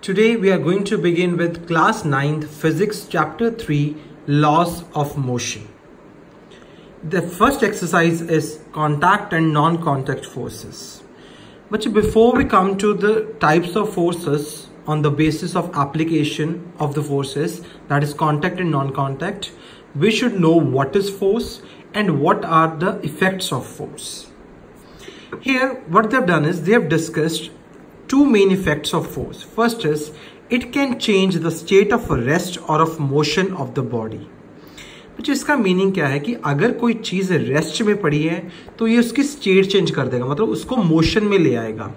Today we are going to begin with class 9th physics chapter 3 laws of motion. The first exercise is contact and non-contact forces. But before we come to the types of forces on the basis of application of the forces, that is contact and non-contact, we should know what is force and what are the effects of force. Here what they have done is they have discussed two main effects of force. First is it can change the state of rest or of motion of the body. तो इसका meaning क्या है कि अगर कोई चीज rest में पड़ी है तो ये उसकी स्टेट चेंज कर देगा, मतलब उसको मोशन में ले आएगा,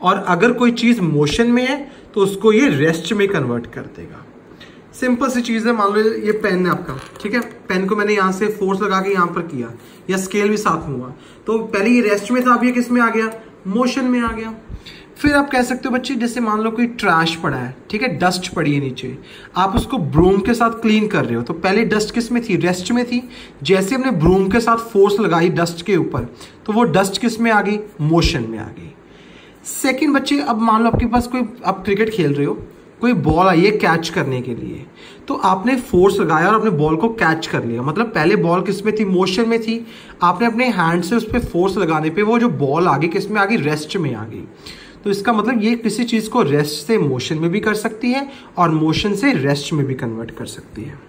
और अगर कोई चीज मोशन में है तो उसको ये रेस्ट में कन्वर्ट कर देगा। सिंपल सी चीज है, मान लो ये पेन है आपका, ठीक है, पेन को मैंने यहाँ से फोर्स लगा के यहाँ पर किया, या स्केल भी साथ में हुआ, तो पहले ये रेस्ट में था, अब ये किस में आ गया, मोशन में आ गया। फिर आप कह सकते हो बच्चे, जैसे मान लो कोई ट्रैश पड़ा है, ठीक है, डस्ट पड़ी है नीचे, आप उसको ब्रूम के साथ क्लीन कर रहे हो, तो पहले डस्ट किस में थी, रेस्ट में थी। जैसे हमने ब्रूम के साथ फोर्स लगाई डस्ट के ऊपर तो वो डस्ट किस में आ गई, मोशन में आ गई। सेकंड बच्चे, अब मान लो आपके पास कोई, आप क्रिकेट खेल रहे हो, कोई बॉल आई है कैच करने के लिए, तो आपने फोर्स लगाया और अपने बॉल को कैच कर लिया, मतलब पहले बॉल किस में थी, मोशन में थी, आपने अपने हैंड से उस पर फोर्स लगाने पे वो जो बॉल आ गई किस में आ गई, रेस्ट में आ गई। तो इसका मतलब ये किसी चीज को रेस्ट से मोशन में भी कर सकती है और मोशन से रेस्ट में भी कन्वर्ट कर सकती है।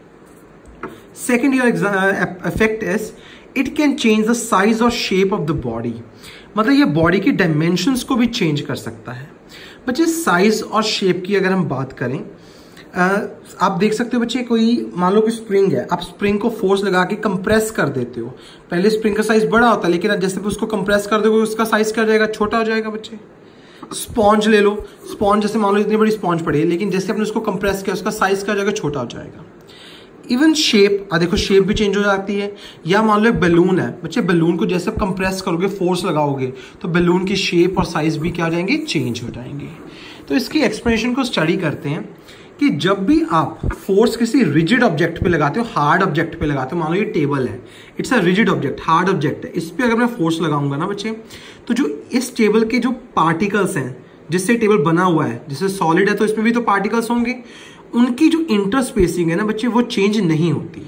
Second effect is it can change the size और शेप ऑफ द बॉडी, मतलब ये बॉडी की डायमेंशंस को भी चेंज कर सकता है। बच्चे साइज और शेप की अगर हम बात करें, आप देख सकते हो बच्चे, कोई मान लो कि स्प्रिंग है, आप स्प्रिंग को फोर्स लगा के कंप्रेस कर देते हो, पहले स्प्रिंग का साइज बड़ा होता है, लेकिन जैसे उसको कंप्रेस कर दोगे उसका साइज क्या हो जाएगा, छोटा हो जाएगा। बच्चे स्पॉन्ज ले लो, स्पॉन्ज जैसे मान लो इतनी बड़ी स्पॉन्ज पड़ी है, लेकिन जैसे आपने उसको कंप्रेस किया उसका साइज क्या हो जाएगा, छोटा हो जाएगा। इवन शेप, देखो शेप भी चेंज हो जाती है। या मान लो एक बैलून है बच्चे, बैलून को जैसे आप कंप्रेस करोगे, फोर्स लगाओगे, तो बैलून की शेप और साइज भी क्या हो जाएंगे, चेंज हो जाएंगे। तो इसकी एक्सप्लेनेशन को स्टडी करते हैं कि जब भी आप फोर्स किसी रिजिड ऑब्जेक्ट पे लगाते हो, हार्ड ऑब्जेक्ट पे लगाते हो, मान लो ये टेबल है, it's a rigid object, hard object है, इस पे अगर मैं फोर्स लगाऊंगा ना बच्चे, तो जो इस टेबल के जो पार्टिकल्स हैं जिससे टेबल बना हुआ है, जैसे सॉलिड है तो इसमें भी तो पार्टिकल्स होंगे, उनकी जो इंटरस्पेसिंग है ना बच्चे, वो चेंज नहीं होती,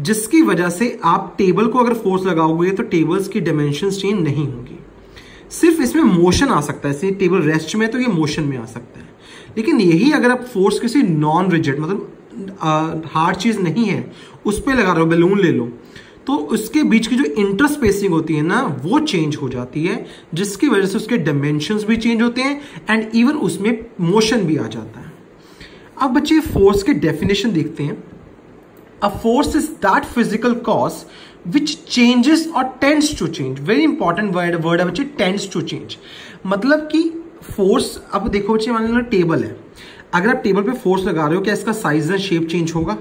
जिसकी वजह से आप टेबल को अगर फोर्स लगाओगे तो टेबल्स की डायमेंशंस चेंज नहीं होंगी। सिर्फ इसमें मोशन आ सकता है, टेबल रेस्ट में है तो ये मोशन में आ सकता है, लेकिन यही अगर आप फोर्स किसी नॉन रिजिड, मतलब हार्ड चीज नहीं है, उस पर लगा रहे हो, बैलून ले लो, तो उसके बीच की जो इंटरस्पेसिंग होती है ना, वो चेंज हो जाती है, जिसकी वजह से उसके डायमेंशंस भी चेंज होते हैं एंड इवन उसमें मोशन भी आ जाता है। अब बच्चे फोर्स के डेफिनेशन देखते हैं। A force is that physical cause which changes और tends to change. Very important word है बच्चे, टेंड्स टू चेंज, मतलब कि फोर्स, अब देखो बच्चे, मान लो टेबल है, अगर आप टेबल पे फोर्स लगा रहे हो, क्या इसका साइज एंड शेप चेंज होगा,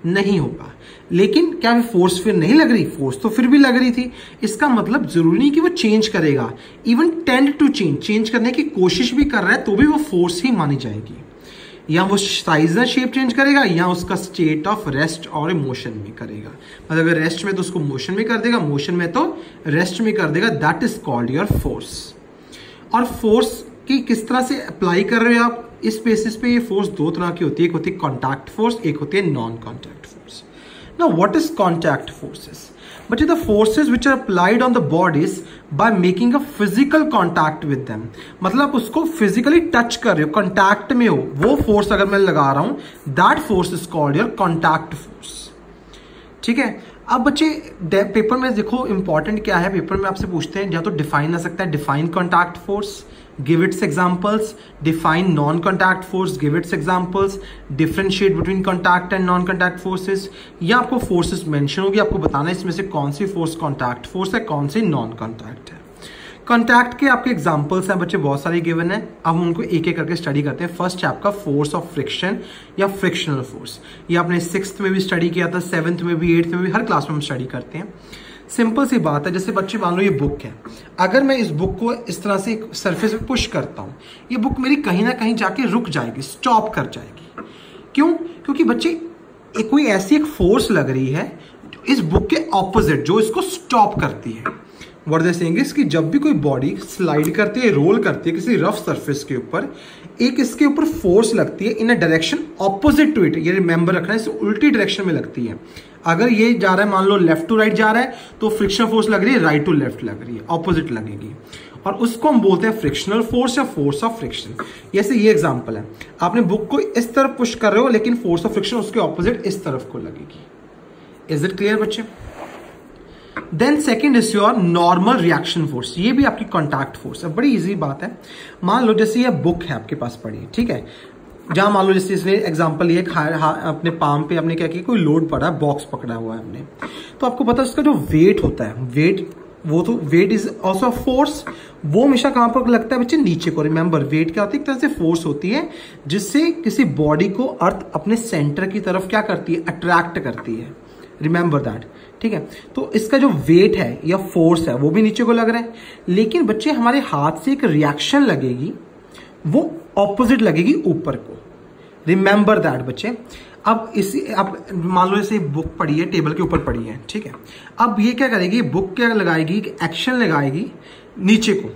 नहीं होगा। लेकिन क्या फोर्स फिर नहीं लग रही, फोर्स तो फिर भी लग रही थी, इसका मतलब जरूरी नहीं कि वो चेंज करेगा, इवन टेंड टू चेंज करने की कोशिश भी कर रहा है तो भी वो फोर्स ही मानी जाएगी। या वो साइज एंड शेप चेंज करेगा, या उसका स्टेट ऑफ रेस्ट और मोशन में करेगा, मतलब अगर रेस्ट में तो उसको मोशन में कर देगा, मोशन में तो रेस्ट में कर देगा, that is called your force. और फोर्स की किस तरह से अप्लाई कर रहे हो आप, इस बेसिस पे ये फोर्स दो तरह की होती है, एक होती है कॉन्टैक्ट फोर्स, एक होती है non contact force. Now what is contact forces? But the forces which are applied on the bodies by making a physical contact with them, मतलब उसको फिजिकली टच कर रहे हो, कॉन्टैक्ट में हो, वो फोर्स अगर मैं लगा रहा हूं, that force is called your contact force. ठीक है, अब बच्चे पेपर में देखो इंपॉर्टेंट क्या है, पेपर में आपसे पूछते हैं, या तो डिफाइन आ सकता है, define contact force, give its examples, define non-contact force, give its examples, differentiate between contact and non-contact forces, या आपको forces mention होगी, आपको बताना है इसमें से कौन सी force contact force है, कौन सी non-contact है। contact के आपके examples हैं बच्चे, बहुत सारे given है, अब हम उनको एक एक करके स्टडी करते हैं। फर्स्ट है आपका force of friction या frictional force, ये आपने 6th में भी स्टडी किया था, 7th में भी, 8th में भी, हर क्लास में हम स्टडी करते हैं। सिंपल सी बात है, जैसे बच्चे मान लो ये बुक है, अगर मैं इस बुक को इस तरह से सरफेस पे पुश करता हूँ, ये बुक मेरी कहीं ना कहीं जाके रुक जाएगी, स्टॉप कर जाएगी। क्यों? क्योंकि बच्चे कोई ऐसी एक फोर्स लग रही है इस बुक के ऑपोजिट, जो इसको स्टॉप करती है। व्हाट दे सेइंग इज कि जब भी कोई बॉडी स्लाइड करती है, रोल करती है किसी रफ सरफेस के ऊपर, एक इसके ऊपर फोर्स लगती है in a direction opposite to it. ये रिमेंबर रखना है, इसे उल्टी डायरेक्शन में लगती है। अगर ये जा रहा है, मान लो लेफ्ट टू राइट जा रहा है, तो फ्रिक्शनल फोर्स लग रही है राइट टू लेफ्ट लग रही है, ऑपोजिट लगेगी, और उसको हम बोलते हैं फ्रिक्शनल फोर्स या फोर्स ऑफ फ्रिक्शन। जैसे ये एग्जांपल है, आपने बुक को इस तरफ पुश कर रहे हो, लेकिन फोर्स ऑफ फ्रिक्शन उसके ऑपोजिट इस तरफ को लगेगी। इज इट क्लियर बच्चे? Then second is your normal reaction force. ये भी आपकी कॉन्टैक्ट फोर्स है, बड़ी इजी बात है। मान लो जैसे ये बुक है आपके पास पड़ी, ठीक है, जहां मान लो जैसे इसने एग्जांपल ये अपने पाम पे आपने क्या किया, कोई लोड पड़ा, बॉक्स पकड़ा हुआ है हमने, तो आपको पता है उसका जो वेट होता है, वेट इज ऑल्सो फोर्स। वो हमेशा कहां पर लगता है बच्चे? नीचे को। रिमेंबर, वेट क्या होती है? एक तरह से फोर्स होती है जिससे किसी बॉडी को अर्थ अपने सेंटर की तरफ क्या करती है? अट्रैक्ट करती है। रिमेंबर दैट, ठीक है। तो इसका जो वेट है या फोर्स है वो भी नीचे को लग रहा है, लेकिन बच्चे हमारे हाथ से एक रिएक्शन लगेगी, वो ऑपोजिट लगेगी ऊपर को। रिमेंबर दैट बच्चे। अब मान लो जैसे बुक पड़ी है, टेबल के ऊपर पड़ी है, ठीक है। अब ये क्या करेगी? बुक क्या लगाएगी? एक्शन लगाएगी नीचे को,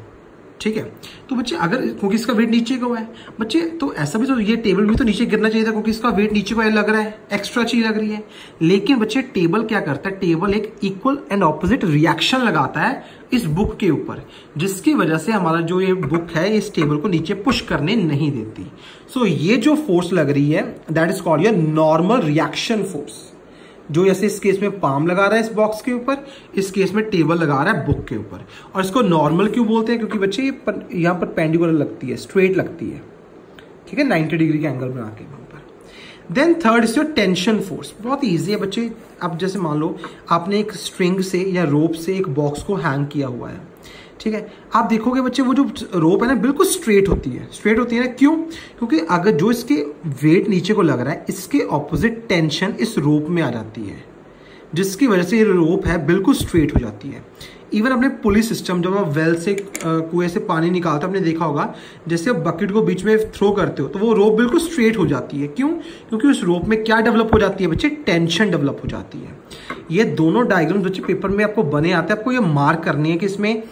ठीक है। तो बच्चे अगर, क्योंकि इसका वेट नीचे को है बच्चे, तो ऐसा भी तो ये टेबल भी तो नीचे गिरना चाहिए था, क्योंकि इसका वेट नीचे को लग रहा है, एक्स्ट्रा चीज लग रही है। लेकिन बच्चे टेबल क्या करता है? टेबल एक इक्वल एंड ऑपोजिट रिएक्शन लगाता है इस बुक के ऊपर, जिसकी वजह से हमारा जो ये बुक है इस टेबल को नीचे पुश करने नहीं देती। सो ये जो फोर्स लग रही है that is called your normal reaction force. जो जैसे इस केस में पाम लगा रहा है इस बॉक्स के ऊपर, इस केस में टेबल लगा रहा है बुक के ऊपर। और इसको नॉर्मल क्यों बोलते हैं? क्योंकि बच्चे यहाँ पर पेंडिकुलर लगती है, स्ट्रेट लगती है, ठीक है, 90 डिग्री का एंगल बना के वहां पर। Then third is your tension force. बहुत ईजी है बच्चे। अब जैसे मान लो आपने एक स्ट्रिंग से या रोप से एक बॉक्स को हैंग किया हुआ है, ठीक है। आप देखोगे बच्चे वो जो रोप है ना बिल्कुल स्ट्रेट होती है। स्ट्रेट होती है ना, क्यों? क्योंकि अगर जो इसके वेट नीचे को लग रहा है, इसके ऑपोजिट टेंशन इस रोप में आ जाती है, जिसकी वजह से ये रोप है बिल्कुल स्ट्रेट हो जाती है। इवन अपने पुलिस सिस्टम, जब आप वेल से कुएं से पानी निकालते हो, आपने देखा होगा जैसे आप बकेट को बीच में थ्रो करते हो तो वो रोप बिल्कुल स्ट्रेट हो जाती है। क्यों? क्योंकि उस रोप में क्या डेवलप हो जाती है बच्चे? टेंशन डेवलप हो जाती है। ये दोनों डायग्राम बच्चे पेपर में आपको बने आते हैं, आपको ये मार्क करनी है कि इसमें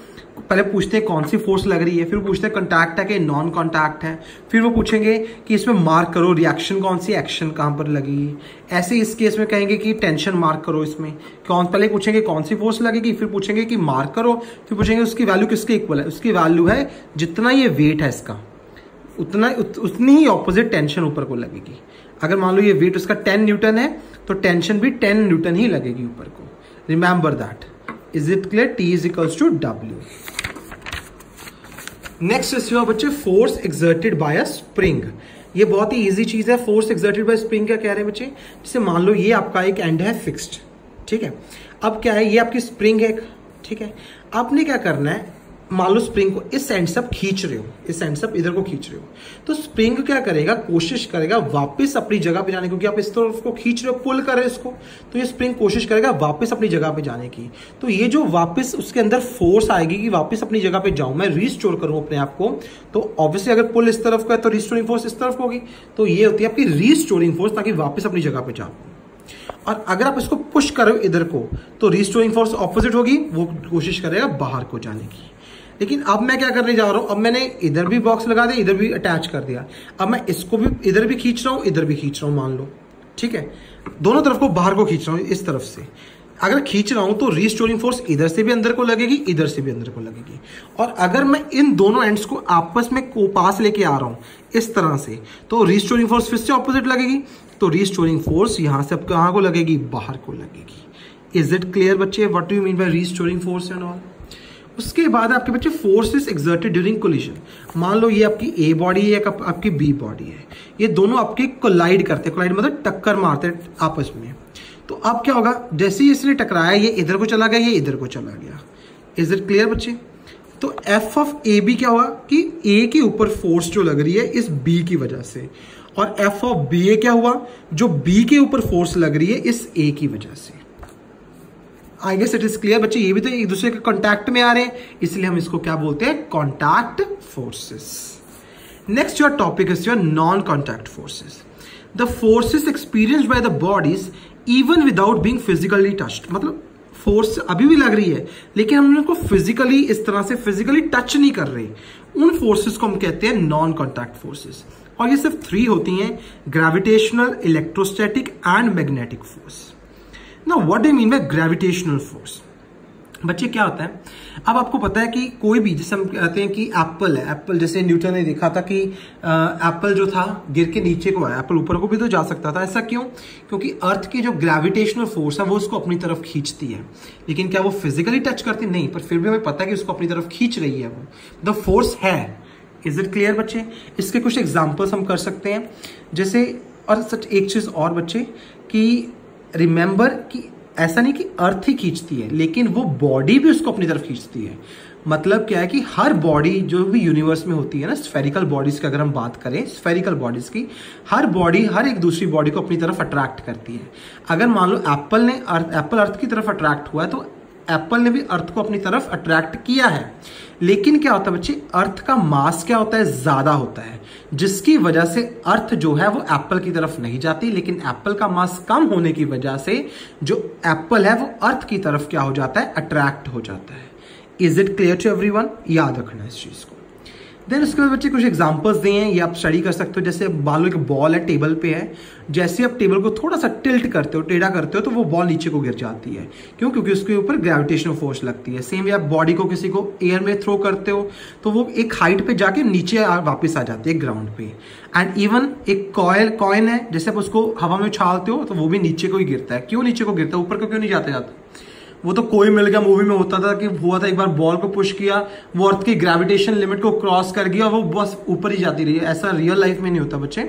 पहले पूछते हैं कौन सी फोर्स लग रही है, फिर पूछते हैं कॉन्टैक्ट है कि नॉन कॉन्टैक्ट है, फिर वो पूछेंगे कि इसमें मार्क करो रिएक्शन कौन सी, एक्शन कहां पर लगेगी। ऐसे इस केस में कहेंगे कि टेंशन मार्क करो। इसमें पहले पूछेंगे कौन सी फोर्स लगेगी, फिर पूछेंगे कि मार्क करो, फिर पूछेंगे उसकी वैल्यू किसके इक्वल है। उसकी वैल्यू है जितना ये वेट है इसका, उतनी ही ऑपोजिट टेंशन ऊपर को लगेगी। अगर मान लो ये वेट उसका 10 न्यूटन है तो टेंशन भी 10 न्यूटन ही लगेगी ऊपर को। Remember that. Is it clear? T is equals to W। Next is your बच्चे force exerted by a spring. ये बहुत ही इजी चीज है। फोर्स एक्सर्टेड बाय स्प्रिंग क्या कह रहे हैं बच्चे? जैसे मान लो ये आपका एक एंड है फिक्स्ड, ठीक है। अब क्या है, ये आपकी स्प्रिंग है, ठीक है। आपने क्या करना है, मान लो स्प्रिंग को इस एंड से आप खींच रहे हो, इस एंड से आप इधर को खींच रहे हो, तो स्प्रिंग क्या करेगा? कोशिश करेगा वापस अपनी जगह पे जाने की, क्योंकि आप इस तरफ को खींच रहे हो, पुल कर रहे हो इसको, तो ये स्प्रिंग कोशिश करेगा वापस अपनी जगह पे जाने की। तो ये जो वापस उसके अंदर फोर्स आएगी कि वापस अपनी जगह पे जाऊं, मैं रिस्टोर करूं अपने आप को, तो ऑब्वियसली अगर पुल इस तरफ का है तो रिस्टोरिंग फोर्स इस तरफ होगी, तो ये होती है आपकी रिस्टोरिंग फोर्स, ताकि वापस अपनी जगह पे जाऊं। और अगर आप इसको पुश करो इधर को, तो रिस्टोरिंग फोर्स ऑपोजिट होगी, वो कोशिश करेगा बाहर को जाने की। लेकिन अब मैं क्या करने जा रहा हूं, अब मैंने इधर भी बॉक्स लगा दिया, इधर भी अटैच कर दिया, अब मैं इसको भी इधर भी खींच रहा हूं, इधर भी खींच रहा हूं, मान लो, ठीक है। दोनों तरफ को बाहर को खींच रहा हूं, इस तरफ से अगर खींच रहा हूं तो रिस्टोरिंग फोर्स इधर से भी अंदर को लगेगी, इधर से भी अंदर को लगेगी। और अगर मैं इन दोनों एंड्स को आपस में पास लेके आ रहा हूं इस तरह से, तो रिस्टोरिंग फोर्स फिर से ऑपोजिट लगेगी, तो रिस्टोरिंग फोर्स यहां से अब कहां को लगेगी? बाहर को लगेगी। इज इट क्लियर बच्चे? What do you mean by restoring force and all? उसके बाद आपके बच्चे फोर्सेस एक्सर्टेड ड्यूरिंग कोलिजन। मान लो ये आपकी ए बॉडी है, आपकी बी बॉडी है, ये दोनों आपके कोलाइड करते हैं। कोलाइड मतलब टक्कर मारते हैं आपस में। तो अब क्या होगा, जैसे ही इसने टकराया ये इधर को चला गया, ये इधर को चला गया। इज इट क्लियर बच्चे? तो एफ ऑफ ए बी क्या हुआ कि ए के ऊपर फोर्स जो लग रही है इस बी की वजह से, और एफ ऑफ बी ए क्या हुआ, जो बी के ऊपर फोर्स लग रही है इस ए की वजह से। I guess it is clear बच्चे। ये भी तो एक दूसरे के कॉन्टैक्ट में आ रहे हैं, इसलिए हम इसको क्या बोलते हैं? Contact forces. Next your topic is your non contact forces. The forces experienced by the bodies even without being physically touched. मतलब फोर्स अभी भी लग रही है, लेकिन हम उनको फिजिकली इस तरह से फिजिकली टच नहीं कर रहे, उन फोर्सेस को हम कहते हैं नॉन कॉन्टैक्ट फोर्सेस। और ये सिर्फ 3 होती हैं, gravitational, electrostatic and magnetic force. Now what do you mean by gravitational force? बच्चे क्या होता है, अब आपको पता है कि कोई भी, जैसे हम कहते हैं कि एप्पल है, एप्पल जैसे न्यूटन ने देखा था कि एप्पल जो था गिर के नीचे को आया, एप्पल ऊपर को भी तो जा सकता था। ऐसा क्यों? क्योंकि अर्थ की जो ग्रेविटेशनल फोर्स है वो उसको अपनी तरफ खींचती है, लेकिन क्या वो फिजिकली टच करती? नहीं, पर फिर भी हमें पता है कि उसको अपनी तरफ खींच रही है, वो द फोर्स है। इज इट क्लियर बच्चे? इसके कुछ एग्जाम्पल्स हम कर सकते हैं, जैसे, और सच एक चीज और बच्चे कि रिमेंबर कि ऐसा नहीं कि अर्थ ही खींचती है, लेकिन वो बॉडी भी उसको अपनी तरफ खींचती है। मतलब क्या है कि हर बॉडी जो भी यूनिवर्स में होती है ना, स्फेरिकल बॉडीज की अगर हम बात करें, स्फेरिकल बॉडीज की, हर बॉडी हर एक दूसरी बॉडी को अपनी तरफ अट्रैक्ट करती है। अगर मान लो एप्पल अर्थ की तरफ अट्रैक्ट हुआ है, तो एप्पल ने भी अर्थ को अपनी तरफ अट्रैक्ट किया है। लेकिन क्या होता है बच्चे, अर्थ का मास क्या होता है? ज्यादा होता है, जिसकी वजह से अर्थ जो है वो एप्पल की तरफ नहीं जाती, लेकिन एप्पल का मास कम होने की वजह से जो एप्पल है वो अर्थ की तरफ क्या हो जाता है? अट्रैक्ट हो जाता है। Is it clear to everyone? याद रखना इस चीज को। देन उसके बाद बच्चे कुछ एग्जांपल्स दिए हैं, ये आप स्टडी कर सकते हो। जैसे मान लो एक बॉल है, टेबल पे है, जैसे आप टेबल को थोड़ा सा टिल्ट करते हो, टेढ़ा करते हो, तो वो बॉल नीचे को गिर जाती है। क्यों? क्योंकि उसके ऊपर ग्रेविटेशनल फोर्स लगती है। सेम, आप बॉडी को किसी को एयर में थ्रो करते हो तो वो एक हाइट पे जाके नीचे वापस आ जाती है ग्राउंड पे। एंड इवन एक कॉइन है, जैसे आप उसको हवा में उछालते हो तो वो भी नीचे को ही गिरता है। क्यों नीचे को गिरता है? ऊपर को क्यों नहीं जाता? वो तो कोई मिल गया मूवी में होता था कि हुआ था, एक बार बॉल को पुश किया, वो अर्थ की ग्रेविटेशन लिमिट को क्रॉस कर गया, वो बस ऊपर ही जाती रही है। ऐसा रियल लाइफ में नहीं होता बच्चे,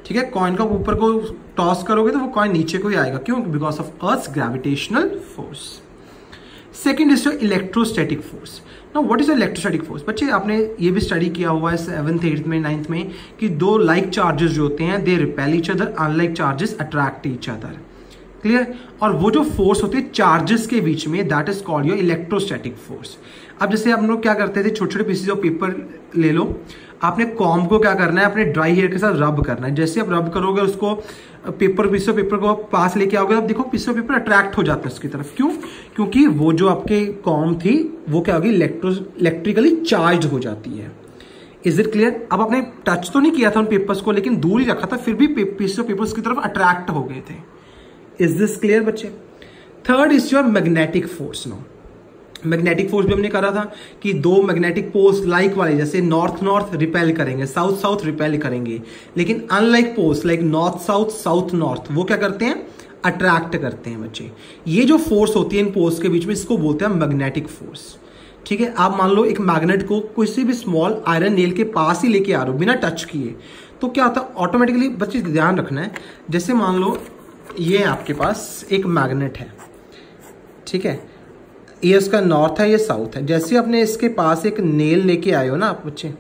ठीक है? कॉइन को ऊपर को टॉस करोगे तो वो कॉइन नीचे को ही आएगा। क्यों? Because of earth gravitational force. Second is electrostatic force. Now what is electrostatic force? बच्चे आपने ये भी स्टडी किया हुआ है 7th 8th में 9th में कि 2 लाइक चार्जेस जो होते हैं, दे repel each other, unlike charges attract each other. Clear? और वो जो फोर्स होती है चार्जेस के बीच में, that is called your electrostatic force. अब जैसे हम लोग क्या करते थे, छोटे छोटे पीसेस ऑफ पेपर ले लो, आपने कॉम्ब को क्या करना है, अपने ड्राई हेयर के साथ रब करना है। जैसे आप रब करोगे उसको, पीस ऑफ पेपर को पास लेके आओगे, अब देखो पीस ऑफ पेपर अट्रैक्ट हो जाता है उसकी तरफ। क्यों? क्योंकि वो जो आपके कॉम्ब थी वो क्या होगी, इलेक्ट्रिकली चार्ज हो जाती है। Is it clear? अब आपने टच तो नहीं किया था उन पेपर्स को, लेकिन दूर ही रखा था, फिर भी पीस ऑफ पेपर्स की तरफ अट्रैक्ट हो गए थे। इज दिस क्लियर बच्चे? Third is your magnetic force. No, magnetic force भी हमने करा था कि 2 मैग्नेटिक पोल्स लाइक वाले, जैसे नॉर्थ नॉर्थ रिपेल करेंगे, साउथ साउथ रिपेल करेंगे, लेकिन unlike poles like north south, south north, वो क्या करते हैं? अट्रैक्ट करते हैं बच्चे। ये जो फोर्स होती है इन पोल्स के बीच में, इसको बोलते हैं मैग्नेटिक फोर्स। ठीक है? आप मान लो एक मैग्नेट को किसी भी स्मॉल आयरन नेल के पास ही लेके आ रहे हो बिना टच किए, तो क्या होता है? ऑटोमेटिकली बच्चे ध्यान रखना है, जैसे मान लो ये आपके पास एक मैग्नेट है, ठीक है, ये उसका नॉर्थ है, ये साउथ है। जैसे आपने इसके पास एक नेल लेके आए हो ना आप बच्चे,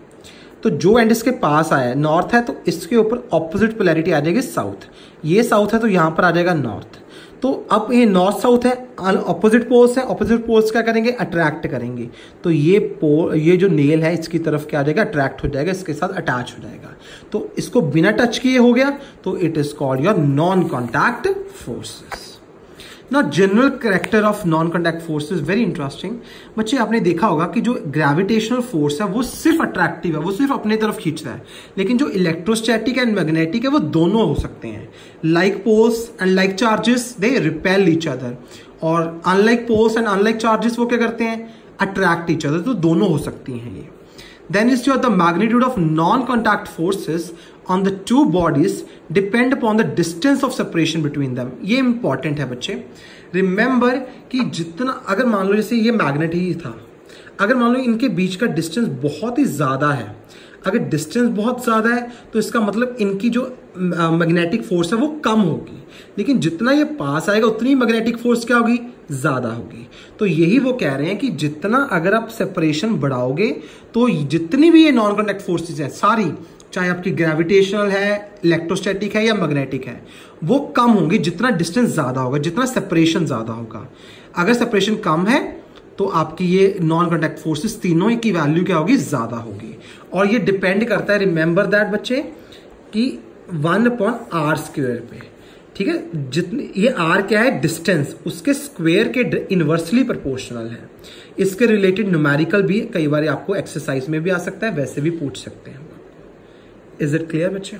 तो जो एंड इसके पास आया है नॉर्थ है, तो इसके ऊपर ऑपोजिट पोलैरिटी आ जाएगी साउथ। ये साउथ है तो यहां पर आ जाएगा नॉर्थ। तो अब ये नॉर्थ साउथ है, ऑपोजिट पोल्स है, ऑपोजिट पोल्स क्या करेंगे? अट्रैक्ट करेंगे। तो ये जो नेल है इसकी तरफ क्या आ जाएगा? अट्रैक्ट हो जाएगा, इसके साथ अटैच हो जाएगा। तो इसको बिना टच किए हो गया, तो it is called your non contact forces. ना general character of non contact force is very interesting. बच्चे आपने देखा होगा कि जो ग्रेविटेशनल फोर्स है वो सिर्फ अट्रैक्टिव है, वो सिर्फ अपने तरफ खींचता है, लेकिन जो इलेक्ट्रोस्टैटिक एंड मैग्नेटिक है वो दोनों हो सकते हैं। Like poles and like charges they repel each other, और unlike poles and unlike charges वो क्या करते हैं? Attract each other. तो दोनों हो सकती हैं ये। Then is your the magnitude of non-contact forces on the two bodies depend upon the distance of separation between them. ये important है बच्चे। Remember कि जितना, अगर मान लो जैसे ये मैग्नेट ही था, अगर मान लो इनके बीच का डिस्टेंस बहुत ही ज्यादा है, अगर डिस्टेंस बहुत ज्यादा है तो इसका मतलब इनकी जो मैग्नेटिक फोर्स है वो कम होगी, लेकिन जितना ये पास आएगा उतनी मैग्नेटिक फोर्स क्या होगी? ज्यादा होगी। तो यही वो कह रहे हैं कि जितना अगर आप सेपरेशन बढ़ाओगे तो जितनी भी ये नॉन कॉन्टैक्ट फोर्सेस है सारी, चाहे आपकी ग्रेविटेशनल है, इलेक्ट्रोस्टैटिक है या मैग्नेटिक है, वो कम होंगी जितना डिस्टेंस ज्यादा होगा, जितना सेपरेशन ज्यादा होगा। अगर सेपरेशन कम है तो आपकी ये नॉन कॉन्टैक्ट फोर्सेस तीनों की वैल्यू क्या होगी? ज्यादा होगी। और ये डिपेंड करता है, रिमेंबर दैट बच्चे, कि 1/r² पे। ठीक है, जितनी ये आर क्या है, डिस्टेंस, उसके स्क्वायर के इनवर्सली प्रोपोर्शनल है। इसके रिलेटेड न्यूमेरिकल भी कई बार आपको एक्सरसाइज में भी आ सकता है, वैसे भी पूछ सकते हैं। इज इट क्लियर बच्चे?